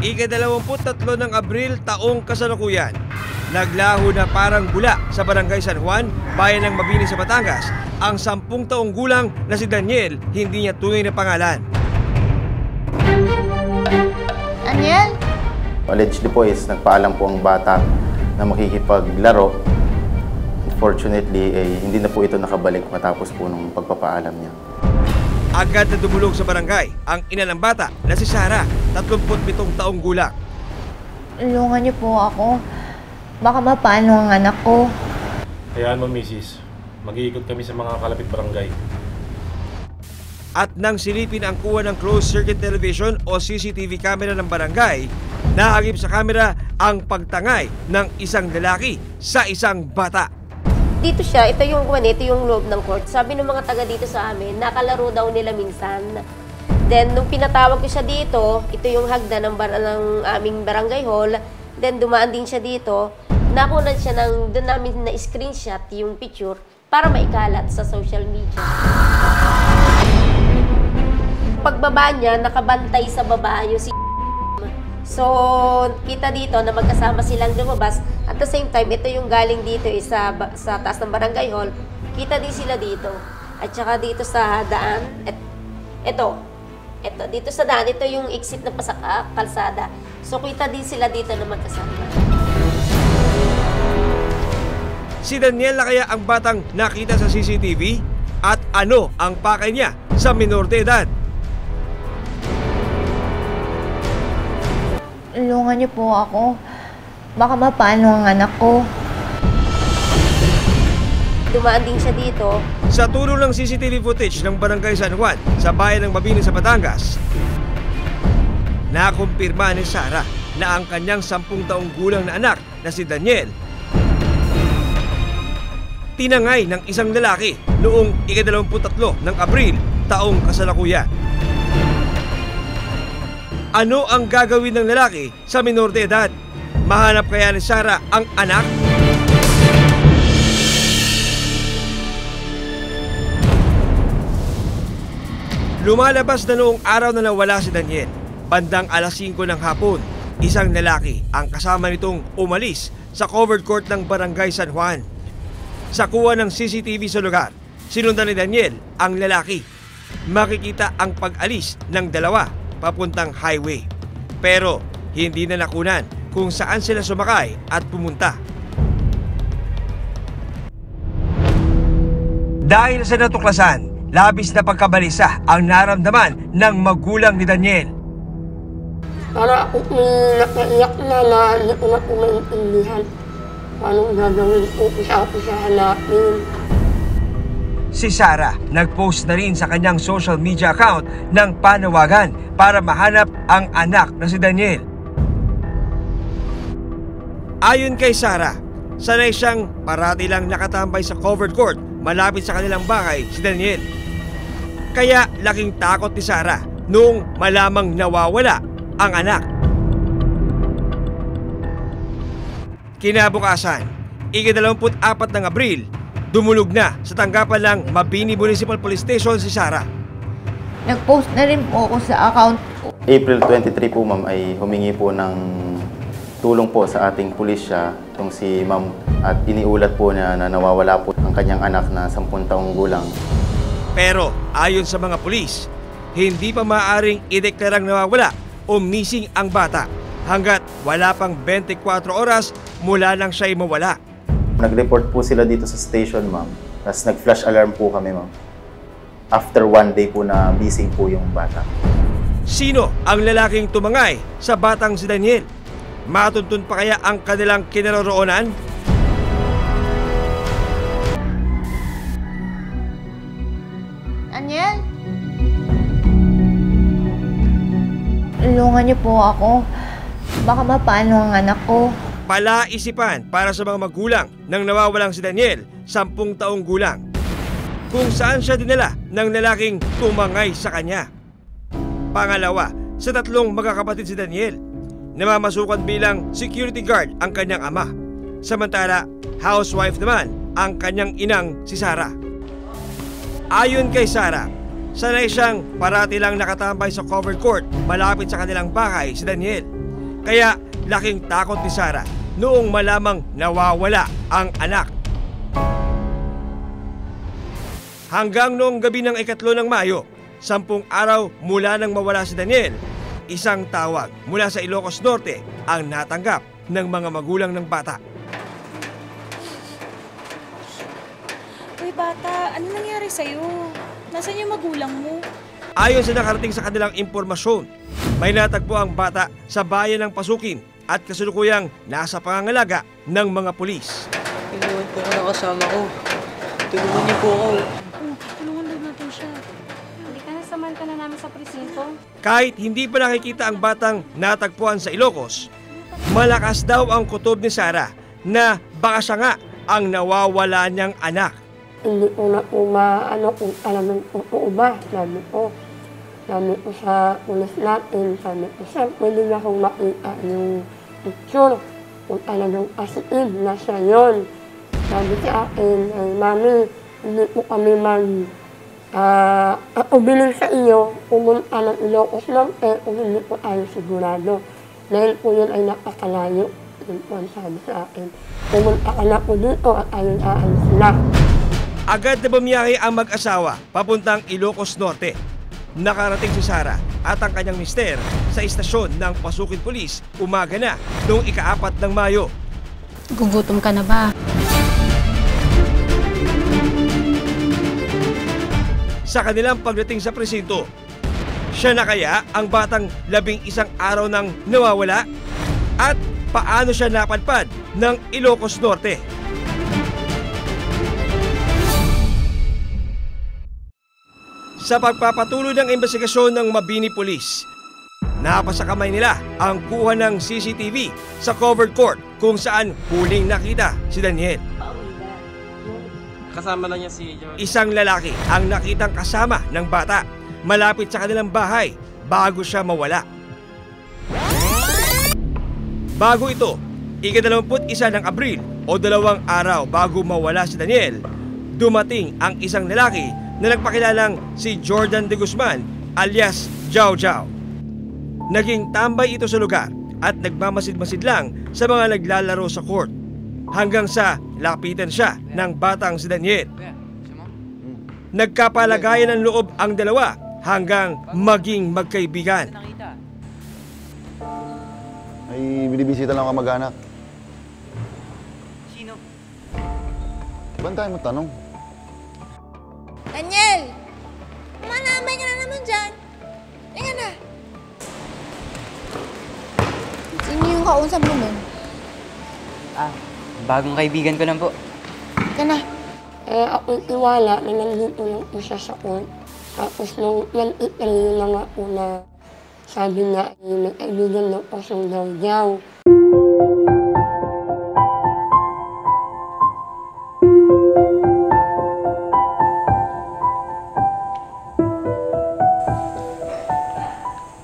Ika-23 ng Abril taong kasalukuyan. Naglaho na parang bula sa Barangay San Juan, bayan ng Mabini sa Batangas, ang 10 taong gulang na si Daniel, hindi niya tunay na pangalan. Daniel? Allegedly po is nagpaalam po ang bata na makikipaglaro. Unfortunately, hindi na po ito nakabalik matapos po nung pagpapaalam niya. Agad na dumulog sa barangay ang ina ng bata na si Sarah, 37 taong gulang. Tulungan niyo po ako. Baka mapano ang anak ko. Hayaan mo, Mrs. Mag-iikot kami sa mga kalapit barangay. At nang silipin ang kuha ng closed-circuit television o CCTV camera ng barangay, nahagip sa camera ang pagtangay ng isang lalaki sa isang bata. Dito siya, ito yung loob ng court. Sabi ng mga taga dito sa amin, nakalaro daw nila minsan. Then, nung pinatawag ko siya dito, ito yung hagdan ng aming barangay hall. Then, dumaan din siya dito. Nakunan siya doon namin na screenshot yung picture para maikalat sa social media. Pagbaba niya, nakabantay sa baba yung si So, kita dito na magkasama silang lumabas. At the same time, ito yung galing dito sa taas ng barangay hall. Kita din sila dito. At saka dito sa daan, ito dito sa daan, ito yung exit na kalsada. So, kita din sila dito na magkasama. Si Daniel na kaya ang batang nakita sa CCTV? At ano ang pakay niya sa minor de edad? Tulungan niyo po ako. Baka mapano ang anak ko. Dumaan din siya dito. Sa tulong ng CCTV footage ng Barangay San Juan sa bayan ng Mabini sa Batangas, nakumpirma ni Sarah na ang kanyang 10 taong gulang na anak na si Daniel tinangay ng isang lalaki noong ika-23 ng Abril taong kasalukuyan. Ano ang gagawin ng lalaki sa minor de edad? Mahanap kaya ni Sarah ang anak? Lumalabas na noong araw na nawala si Daniel. Bandang alas 5 ng hapon, isang lalaki ang kasama nitong umalis sa covered court ng Barangay San Juan. Sa kuha ng CCTV sa lugar, sinundan ni Daniel ang lalaki. Makikita ang pag-alis ng dalawa papuntang highway. Pero hindi na nakunan kung saan sila sumakay at pumunta. Dahil sa natuklasan, labis na pagkabalisa ang naramdaman ng magulang ni Daniel. Para ako naiyak na hindi ko na maintindihan. Paano gagawin ko isa-isa hanapin? Si Sarah nag-post na rin sa kanyang social media account ng panawagan para mahanap ang anak na si Daniel. Ayon kay Sarah, sanay siyang parati lang nakatambay sa covered court malapit sa kanilang bahay si Daniel. Kaya laking takot ni Sarah nung malamang nawawala ang anak. Kinabukasan, ika-24 ng Abril, dumulog na sa tanggapan ng Mabini Municipal Police Station si Sarah. Nag-post na rin po ako sa account ko. April 23 po, ma'am, ay humingi po ng tulong po sa ating pulisya itong si ma'am at iniulat po niya na nawawala po ang kanyang anak na 10 taong gulang. Pero ayon sa mga pulis, hindi pa maaaring ideklarang nawawala o missing ang bata hanggat wala pang 24 oras mula nang siya'y mawala. Nag-report po sila dito sa station, ma'am. Tapos nag-flash alarm po kami, ma'am. After 1 day po na missing po yung bata. Sino ang lalaking tumangay sa batang si Daniel? Matuntun pa kaya ang kanilang kinaroroonan? Daniel? Tulungan niyo po ako. Baka mapano ang anak ko. Palaisipan para sa mga magulang ng nawawalang si Daniel, 10 taong gulang. Kung saan siya dinala ng lalaking tumangay sa kanya. Pangalawa, sa 3 magkakapatid si Daniel. Namamasukan bilang security guard ang kanyang ama. Samantala, housewife naman ang kanyang inang si Sarah. Ayon kay Sarah, sanay siyang parati lang nakatambay sa covered court malapit sa kanilang bahay si Daniel. Kaya laking takot ni Sarah noong malamang nawawala ang anak. Hanggang noong gabi ng 3 ng Mayo, 10 araw mula nang mawala si Daniel, isang tawag mula sa Ilocos Norte ang natanggap ng mga magulang ng bata. Uy bata, ano nangyari sa'yo? Nasaan yung magulang mo? Ayon sa nakarating sa kanilang impormasyon, may natagpo ang bata sa bayan ng Pasukin at kasalukuyang nasa pangangalaga ng mga pulis. Inuwan po ko na kasama ko. Tulungan niyo po ako. Tulungan daw natin siya. Hindi ka nasamahan ka na namin sa presinto. Kahit hindi pa nakikita ang batang natagpuan sa Ilocos, malakas daw ang kutob ni Sarah na baka siya nga ang nawawala niyang anak. Hindi ko na po maano kung alamin ko po ba, sabi ko. Sabi ko sa pulis natin, sabi ko, sir, pwede na akong makita yung picture kung talagang asiin na siya yun. Sabi sa akin, ay, mami, hindi po kami ubiling sa iyo, pumunta ng Ilocos Norte kung hindi po tayo sigurado. Dahil po yun ay napakalayo. Yun po ang sabi sa akin. Pumunta ka na po dito at ayun aalis na. Agad na bumiyahe ang mag-asawa papuntang Ilocos Norte. Nakarating si Sarah at ang kanyang mister sa istasyon ng Pasukin Police umaga na noong 4 ng Mayo. Gugutom ka na ba? Sa kanilang pagdating sa presinto, siya na kaya ang batang 11 araw nang nawawala? At paano siya napadpad ng Ilocos Norte? Sa pagpapatuloy ng investigasyon ng Mabini Police, napasa kamay nila ang kuha ng CCTV sa covered court kung saan huling nakita si Daniel. Kasama lang niya si George. Isang lalaki ang nakitang kasama ng bata malapit sa kanilang bahay bago siya mawala. Bago ito, 21 ng Abril o 2 araw bago mawala si Daniel, dumating ang isang lalaki na nagpakilalang si Jordan de Guzman alias Jau Jau. Naging tambay ito sa lugar at nagmamasid-masid lang sa mga naglalaro sa court hanggang sa lapitan siya ng batang si Daniel. Nagkapalagayan ng loob ang dalawa hanggang maging magkaibigan. Ay, binibisita lang ako mag-anak. Sino? Ba't tayo magtanong? Daniel! Manamay ka na naman dyan. Tingnan na. Sino yung kausap mo nun? Bagong kaibigan ko lang po. Ka na. Ako iwala na nandito lang po siya sa court. Tapos nung nag-interview na nga po na sabi niya ay may kaibigan ng Osong Daw-Daw.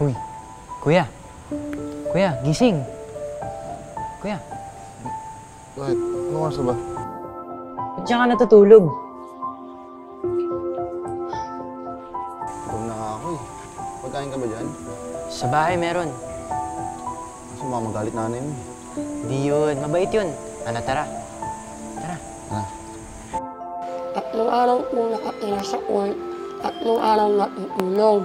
Uy, kuya. Kuya, gising. Kuya, Bakit? Anong oras na ba? ba't siya ka natutulog? Huwag na nga ako eh. Pagkain ka ba dyan? Sa bahay meron. Kasi magalit nanay mo. Di yun, mabait yun. Ana, tara. Tara. Tatlong araw po nakatira sa court. Tatlong araw natutulog.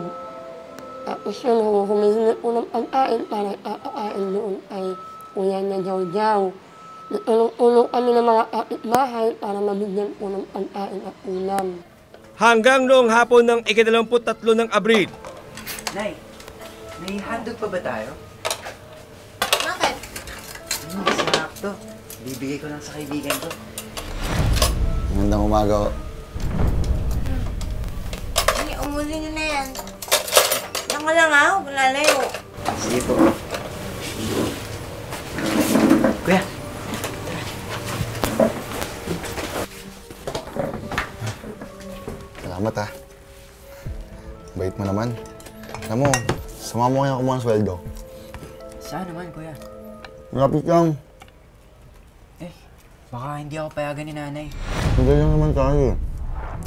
Tapos yun, humihingi po ng pagkain para ipapakain doon ay kuya na Daw-Daw. Tulong kami ng mga kapitbahay para mabigyan po ng pagkain at ulam. Hanggang noong hapon ng 23 ng Abril, Nay, may handog pa ba tayo? Bakit? Snack to. Bibigay ko lang sa kaibigan ko. Magandang umaga ko. Ay, umuli nyo na yan. Yan ka lang ha, huwag lalayo. Sige po. Kuya, Salamat ha. Bait mo naman. Alam mo, sama mo kaya kumuha ng sweldo. saan naman kuya? Malapit lang. Baka hindi ako payagan ni nanay. Hindi lang naman tayo.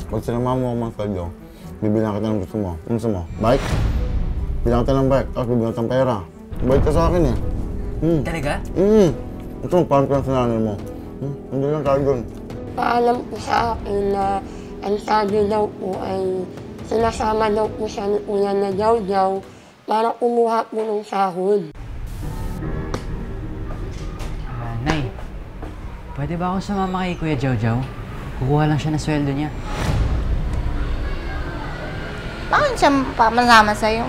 Pag sinama mo ang mga sweldo, bibilang kita ng gusto mo. Ano gusto mo? Bike? Bilang kita ng bike, tapos bibilang kita ng pera. Bait ka sa akin eh. Talaga? Ito, parang ka sa nanay mo. Hindi lang tayo doon. Paalam po sa akin na ang sabi daw po ay sinasama daw po siya ni Kuya na Jaw para kumuha po ng sahod. Nay, pwede ba ako sumama kay Kuya Jaw? Kukuha lang siya ng sweldo niya. Bakit siya pamasama sa'yo?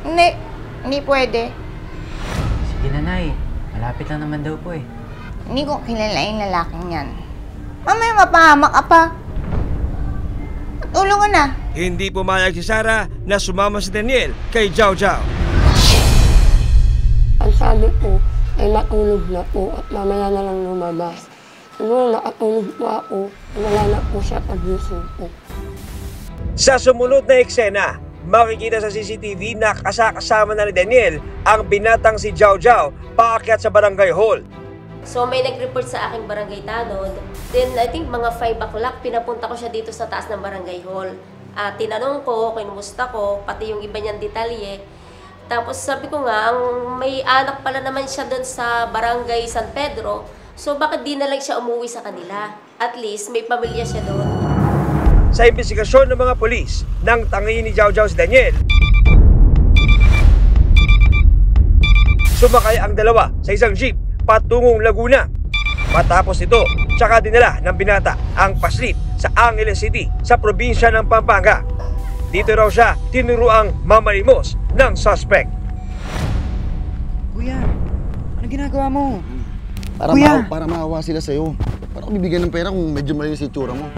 Hindi pwede. Sige na, Nay. Malapit lang naman daw po eh. Hindi ko kilala yung lalaking yan. Mamaya mapahamak ka pa. Tulungan na. Hindi pumayag si Sarah na sumama si Daniel kay Jau Jau. Ang sabi po ay matulog na po at mamaya na lang lumabas. Nung nakatulog po ako, wala na po siya pagising po. Sa sumunod na eksena, makikita sa CCTV na kasama na ni Daniel ang binatang si Jau Jau paakyat sa barangay hall. So may nag-report sa aking barangay tanod. Then I think mga 5 o'clock, pinapunta ko siya dito sa taas ng barangay hall. At tinanong ko, kinumusta ko, pati yung iba niyang detalye. Tapos sabi ko nga, may anak pala naman siya doon sa barangay San Pedro. So bakit di na lang siya umuwi sa kanila? At least may pamilya siya doon. Sa imbestigasyon ng mga polis, nang tangiyin ni Jau Jau si Daniel, sumakay ang dalawa sa isang jeep patungong Laguna. Matapos ito, tsaka dinala ng binata ang paslit sa Angeles City sa probinsya ng Pampanga. Dito raw siya tinuruang mamalimos ng suspect. Kuya, ano ginagawa mo? Para maawa sila sa'yo. Para ako bibigyan ng pera kung medyo malinis yung itsura mo.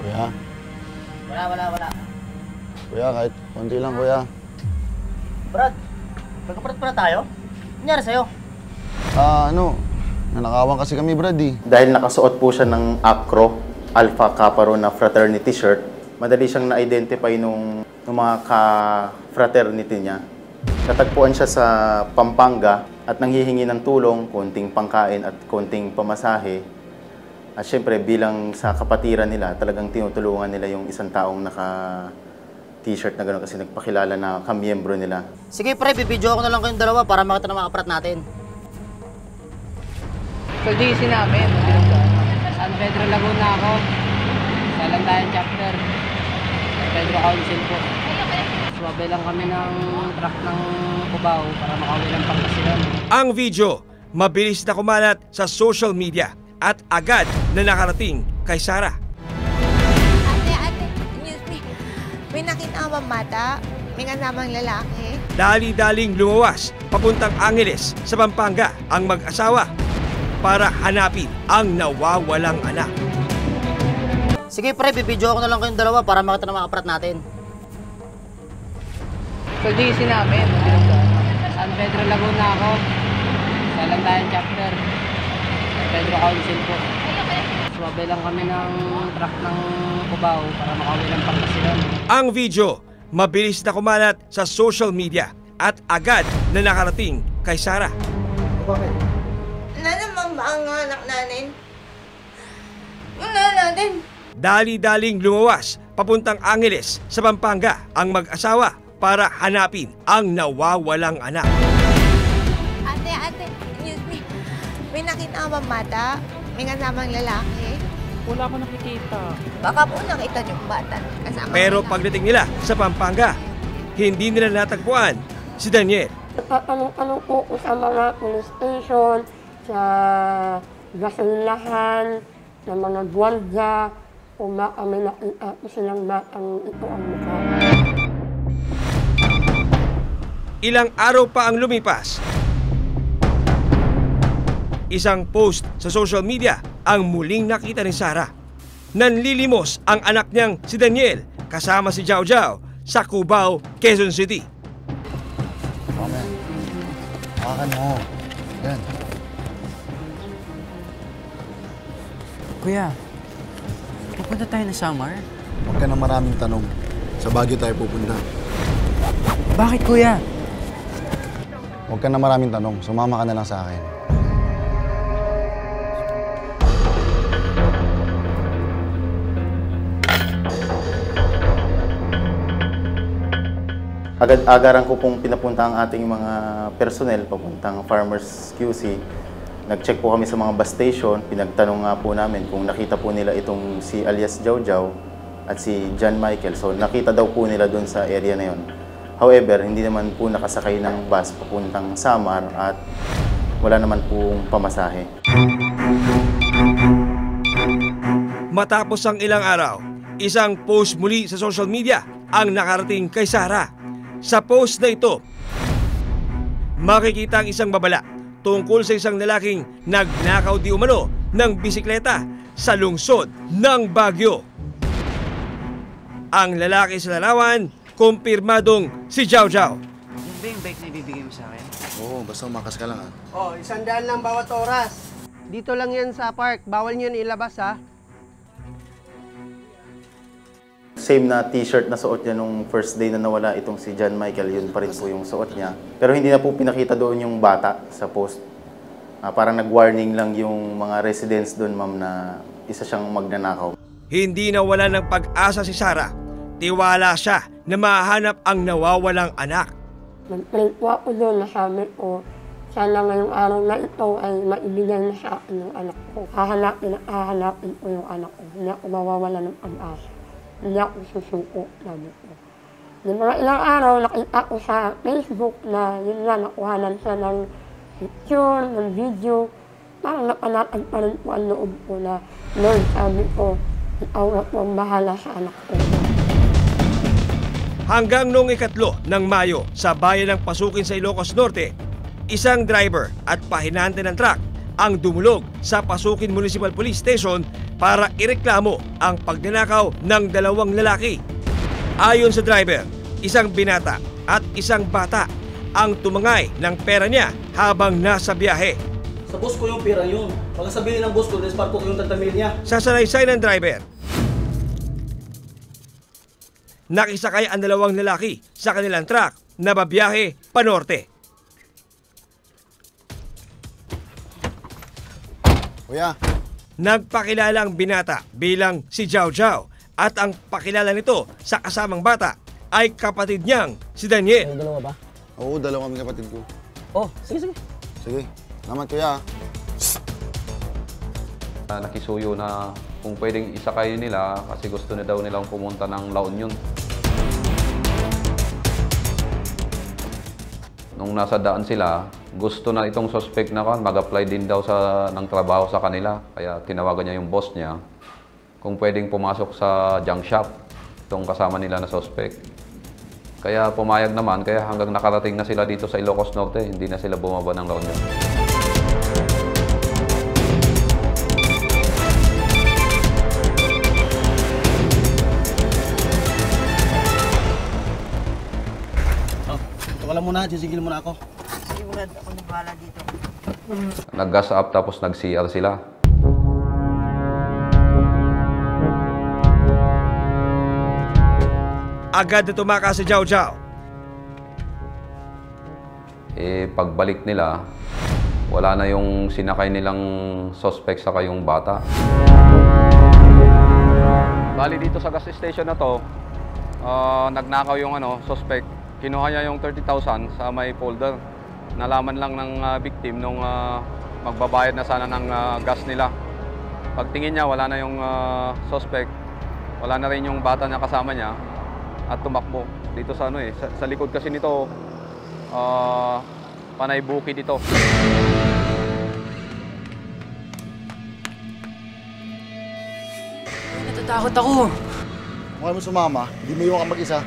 Kuya? Wala. Kuya, kahit konti lang, kuya. Brad, magkaparat pala tayo? Nangyari sa'yo? Nanakawan kasi kami, Brad, eh. Dahil nakasuot po siya ng Acro Alpha Kappa Rho na fraternity shirt, madali siyang na-identify nung mga ka-fraternity niya. Natagpuan siya sa Pampanga at nanghihingi ng tulong, konting pangkain at konting pamasahe. At syempre, bilang sa kapatiran nila, talagang tinutulungan nila yung isang taong naka-t-shirt na gano'n kasi nagpakilala na kamiyembro nila. Sige pre, bibidyo ako na lang kayong dalawa para makita ng mga kaparat natin. So, GC namin. San Pedro Laguna ako. Sa Landayan Chapter. San Pedro Council po. Suwabay lang kami ng truck ng Cubao para makauwi ng Pangasinan. Ang video, mabilis na kumalat sa social media at agad na nakarating kay Sarah. Ate, excuse me. May nakita ka bang bata? May kasamang lalaki? Dali-daling lumawas papuntang Angeles sa Pampanga ang mag-asawa para hanapin ang nawawalang anak. Sige pre, bibidyo ako na lang kayong dalawa para makita ng mga kaparat natin. So, GC namin. San Pedro Laguna ako. Sa Landayan Chapter. San Pedro Council po. Suwabay lang kami ng truck ng Cubao para makauwi ng Pangasinan. Ang video, mabilis na kumalat sa social media at agad na nakarating kay Sarah. Wala naman ba ang anak natin? Wala natin. Dali-daling lumawas papuntang Angeles sa Pampanga ang mag-asawa para hanapin ang nawawalang anak. Ate, excuse me. May nakita ka bang bata? May kasamang lalaki? Wala ko nakikita. Baka po nakita niyo yung bata. Kasama Pero nila. pagdating nila sa Pampanga, hindi nila natagpuan si Daniel. Nagtatanong-tanong po ko sa mga police station, sa gasolinahan, ng mga gwardya, kung baka may nakita ko silang batang ito ang mukha. Ilang araw pa ang lumipas. Isang post sa social media ang muling nakita ni Sarah. Nanlilimos ang anak niyang si Daniel kasama si Jau Jau sa Cubao, Quezon City. Mamaya. Hawakan mo. Yan. Kuya, pupunta tayo na Samar? Huwag ka na maraming tanong. Sa Baguio tayo pupunta. Bakit kuya? Huwag ka na maraming tanong. Sumama ka na lang sa akin. Agad-agaran ko pong pinapunta ang ating mga personnel papuntang Farmers QC. Nag-check po kami sa mga bus station, pinagtanong nga po namin kung nakita po nila itong si alias Jow Jow at si John Michael. So nakita daw po nila doon sa area na yon. However, hindi naman po nakasakay ng bus papuntang Samar at wala naman pong pamasahe. Matapos ang ilang araw, isang post muli sa social media ang nakarating kay Sarah. Sa post na ito, makikita ang isang babala tungkol sa isang lalaking nagnakaw di umano ng bisikleta sa lungsod ng Baguio. Ang lalaki sa larawan, kumpirmadong si Jow Jow. Yan ba yung bike na ibibigay mo sa akin? Oo, basta umakas ka lang, ha? Oh, 100 lang bawat oras. Dito lang yan sa park. Bawal nyo ilabas, ha? Same na t-shirt na suot niya nung first day na nawala itong si John Michael, yun pa rin po yung suot niya. Pero hindi na po pinakita doon yung bata sa post. Parang nag-warning lang yung mga residents doon, ma'am, na isa siyang magnanakaw. Hindi nawala ng pag-asa si Sarah. Tiwala siya na mahanap ang nawawalang anak. Nag-pray po ako doon na sabi ko, sana ngayong araw na ito ay maibigay na sa akin yung anak ko. Hahanapin ko yung anak ko. Hindi ako mawawala ng pag-asa. Hindi ako susuko, sabi ko. Yung mga ilang araw, nakita ko sa Facebook na yun nga, nakuhanan siya ng picture, ng video. Parang napanatag pa rin po ang loob ko na, Lord, sabi ko, ikaw na po ang bahala sa anak ko. Hanggang noong 3 ng Mayo sa bayan ng Pasukin sa Ilocos Norte, isang driver at pahinante ng truck ang dumulog sa Pasukin Municipal Police Station para ireklamo ang pagnanakaw ng 2 lalaki. Ayon sa driver, isang binata at isang bata ang tumangay ng pera niya habang nasa biyahe. Sa boss ko yung pera yun. Pagkasabihin ng boss ko, desparko ko yung 30,000 niya. Sa salaysay ng driver, nakisakay ang 2 lalaki sa kanilang truck na babiyahe panorte. Kuya! Nagpakilala ang binata bilang si Jow Jow at ang pakilala nito sa kasamang bata ay kapatid niyang si Daniel. Dalawa ba? Oo, 2 kami kapatid ko. Oh, sige. Sige, naman kuya. Nakisuyo na kung pwedeng isakay nila kasi gusto na daw nilang pumunta ng La Union. Nung nasa daan sila, gusto na itong suspect na mag-apply din daw ng trabaho sa kanila. Kaya tinawagan niya yung boss niya kung pwedeng pumasok sa junk shop itong kasama nila na suspect. Kaya pumayag naman, kaya hanggang nakarating na sila dito sa Ilocos Norte, hindi na sila bumaba ng La Union. Wala muna, sisigil muna ako. Sige, Brad. Ako na bahala dito. Nag-gas up tapos nag-CR sila. Agad na tumakas si Jow Jow. Pagbalik nila, wala na yung sinakay nilang suspect saka yung bata. Bali dito sa gas station na to, nagnakaw yung suspect. Kinuha niya yung 30,000 sa may folder. Nalaman lang ng victim nung magbabayad na sana ng gas nila. Pagtingin niya, wala na yung suspect. Wala na rin yung bata na kasama niya at tumakbo. Dito sa sa likod kasi nito, panay bukid ito. Natatakot ako. Kung ayaw mo sumama, hindi mo iwan ka mag-isa.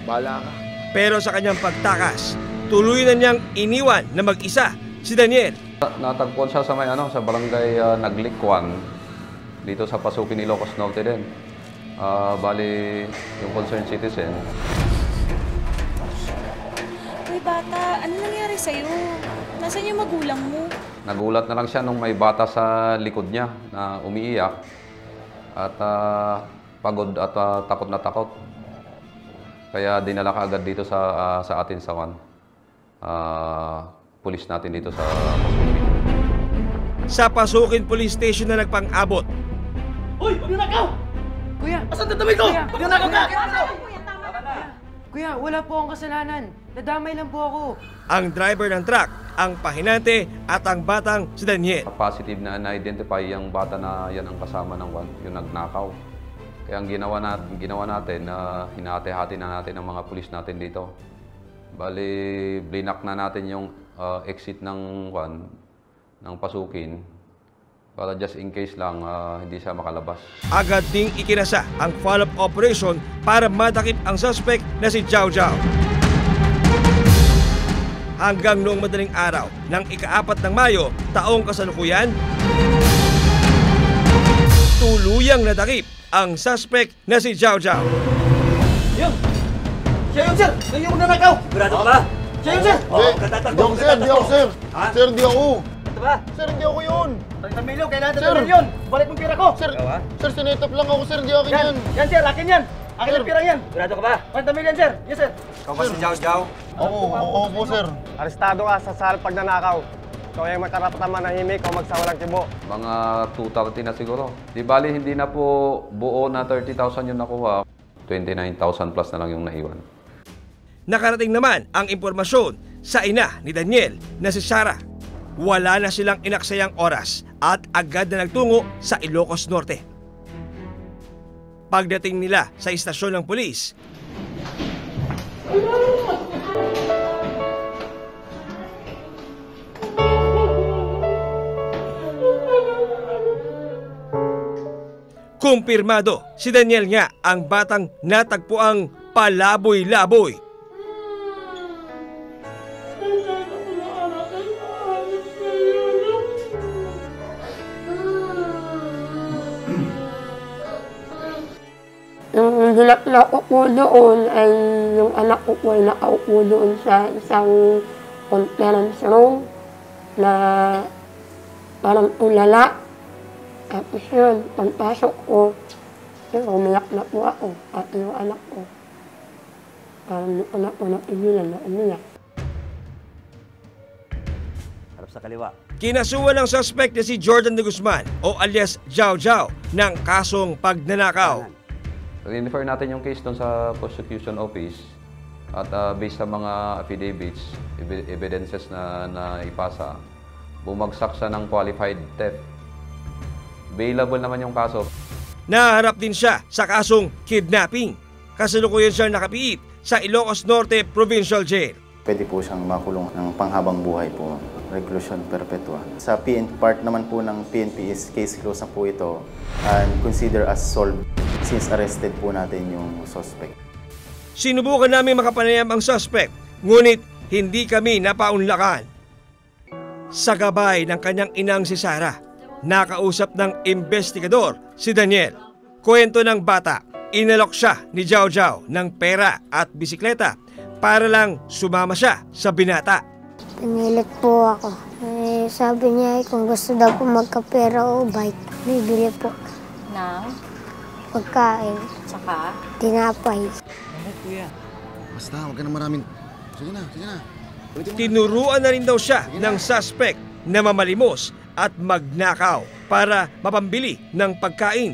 Bahala ka. Pero sa kanyang pagtakas, tuloy na niyang iniwan na mag-isa si Daniel. Natagpuan siya sa may sa barangay Naglikwan dito sa Pasukin, Ilocos Norte din. Bali yung concerned citizen. Uy bata, ano nangyari sa'yo? Nasaan yung magulang mo? Nagulat na lang siya nung may bata sa likod niya na umiiyak at pagod at takot na takot. Kaya dinala ka agad dito sa atin sa pulis natin dito sa Pasukin. Sa Pasukin Police Station na nagpang-abot. Uy! Huwag yung nakaw! Kuya! Asan tatamay ko? Huwag yung nakaw ka! Kuya, wala po akong kasalanan. Nadamay lang po ako. Ang driver ng truck, ang pahinante at ang batang si Daniel. Positive na na-identify yung bata na yan ang kasama ng yung nagnakaw. Kaya ang ginawa natin, hinati-hati na natin ang mga pulis natin dito. Bali, blinak na natin yung exit ng pasukin para just in case lang hindi siya makalabas. Agad ding ikinasa ang follow-up operation para madakip ang suspect na si Jiao Jiao. Hanggang noong madaling araw ng ika-4 ng Mayo, taong kasalukuyan, tuluyang nadakip ang suspect na si Jiao Jiao. Yung! Siya yun, sir! Siya yung nanakaw! Sigurado ka ba? Siya yun, sir! Di ako, sir! Di ako, sir! Sir, di ako! Ito ba? Sir, hindi ako yun! Tamilyo, kailangan sa yun! Balik mong pira ko! Sir, sinetap lang ako, sir! Di akin yan! Yan, sir! Akin yan! Akin ang pira yan! Sigurado ka ba? Tamilyo, sir! Yes, sir! Ikaw ba si Jiao Jiao? Oo po, sir. Arestado ka sa salpag na nakaw. Ikaw ay makarapatan manahimik o magsawalang tibo. Mga 2:30 na siguro. Di bali, hindi na po buo na 30,000 yung nakuha. 29,000 plus na lang yung naiwan. Nakarating naman ang impormasyon sa ina ni Daniel na si Sarah. Wala na silang inaksayang oras at agad na nagtungo sa Ilocos Norte. Pagdating nila sa istasyon ng pulis, kumpirmado si Daniel nga ang batang natagpuang palaboy-laboy. Yung hilap na upo doon ay yung anak ko po ay nakaupo doon sa isang conference room na parang ulala. Tapos yun, pagpasok ko, umiyak na po ako at yung anak ko. Parang yung anak ko napigilan na umiyak. Harap sa kaliwa. Kinasuhan ng suspect na si Jordan de Guzman o alias Jiao Jiao ng kasong pagnanakaw. Refer natin yung case doon sa prosecution office at based sa mga affidavits, evidences na ipasa, bumagsak siya ng qualified theft. Available naman yung kaso. Naharap din siya sa kasong kidnapping. Kasalukuyan siya nakapiit sa Ilocos Norte Provincial Jail. Pwede po siyang makulong ng panghabang buhay po, reclusion perpetua. Sa part naman po ng PNP is case closed na po ito and consider as solved since arrested po natin yung suspect. Sinubukan namin makapanayam ang suspect, ngunit hindi kami napaunlakan. Sa gabay ng kanyang inang si Sarah, nakausap ng investigador si Daniel. Kwento ng bata, inalok siya ni Jiao Jiao ng pera at bisikleta para lang sumama siya sa binata. Pinilit po ako. Sabi niya kung gusto daw po magkapera o bike, bibili po. Nang? Pagkain. Tsaka? Tinapay. Ano kuya? Basta, huwag ka na maraming... Sige na. Tinuruan na rin daw siya ng suspect na mamalimos at magnakaw para mapambili ng pagkain.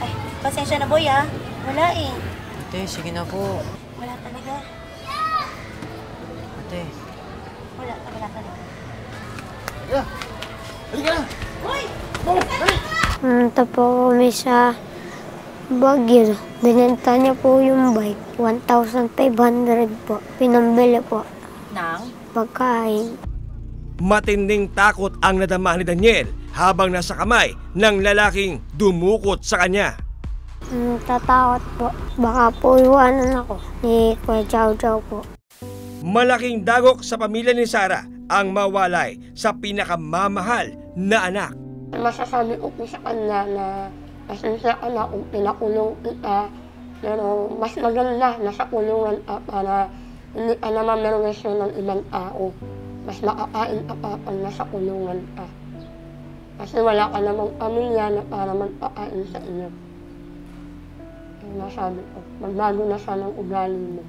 Ay, pasensya na boy ah. Wala eh. Ate, sige na po. Wala talaga. Ate. Wala talaga. Halika na! Hoy! Pumunta po kami sa Baguio. Binenta niya po yung bike. 1,500 po. Pinambili po. Nang? Pagkain. Matinding takot ang nadama ni Daniel habang nasa kamay ng lalaking dumukot sa kanya. Tatakot po. Baka po iwanan ako ni Kuya Jiao Jiao po. Malaking dagok sa pamilya ni Sarah ang mawalay sa pinakamamahal na anak. Masasabi ko po sa kanya na pasensya ka na kung pinakulong kita, pero mas maganda na sa kulungan ka para hindi ka naman merwisyo ng ibang tao. Mas makakain ka pa pag nasa kulungan ka. Kasi wala ka namang pamilya na para magpakain sa iyo. Kaya nasabi ko, magbago na siya ng ugali mo.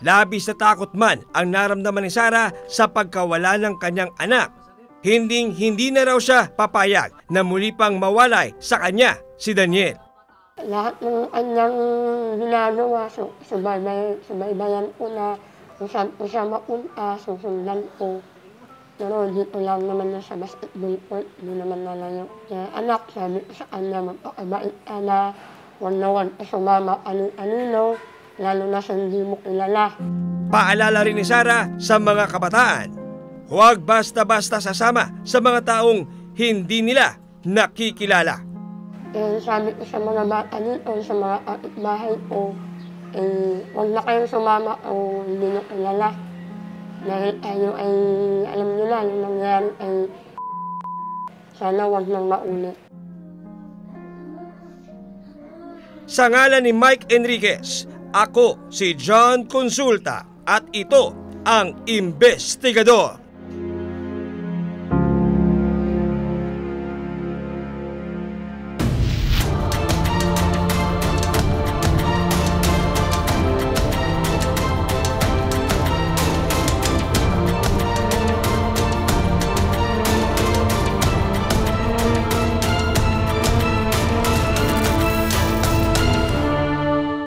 Labis na takot man ang naramdaman ni Sarah sa pagkawala ng kanyang anak. Hindi na raw siya papayag na muli pang mawalay sa kanya si Daniel. Lahat ng kanyang ginagawa, subaybayan ko na kung saan ko siya mapunta, susundan ko. Pero dito lang naman na sa basketball court, hindi naman nalayo. Kaya anak, sabi ko sa kanya, magpakabait ka na, huwag na huwag ka sumama anino, lalo na sa hindi mo kilala. Paalala rin ni Sara sa mga kabataan, huwag basta-basta sasama sa mga taong hindi nila nakikilala. Sabi ko sa mga bata dito, sa mga kapitbahay ko, huwag na kayong sumama o hindi nyo kilala. Dahil tayo ay alam nyo na, yung nangyari ay sana huwag nang maulit. Sa ngalan ni Mike Enriquez, ako si John Consulta at ito ang Investigador.